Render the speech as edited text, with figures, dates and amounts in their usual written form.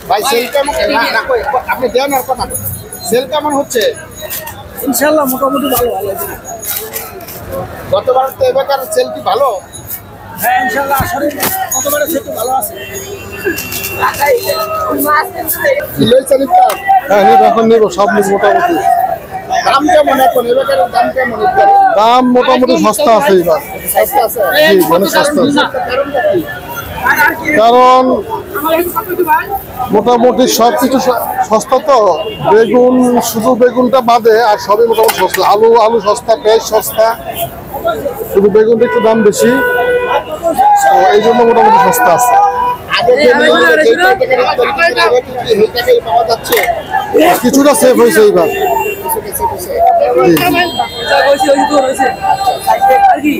ভাই সেল কেমন? আপনি দেন আর কথা সেল কেমন হচ্ছে? ইনশাআল্লাহ মোটামুটি ভালো ভালো। গতবার তো এবার সেল কি ভালো? হ্যাঁ ইনশাআল্লাহ আসলে গতবারের থেকে ভালো আছে। এখন নেব সব মোটামুটি। দাম কেমন এখন? এবার দাম কেমন? দাম মোটামুটি সস্তা আছে এবার। সস্তা আছে? জি, অনেক সস্তা আছে। কারণটা কি? কারণ মোটামুটি সবকিছু সস্তা তো, বেগুন শুধু বেগুনটা বাদে আর সবই মোটামুটি সস্তা। আলু সস্তা, পেঁয়াজ সস্তা, শুধু বেগুনটা একটু দাম বেশি, তো এই জন্য মোটামুটি সস্তা আছে। পাওয়া যাচ্ছে কিছুটা সেভ হয়েছে এইবার। জি।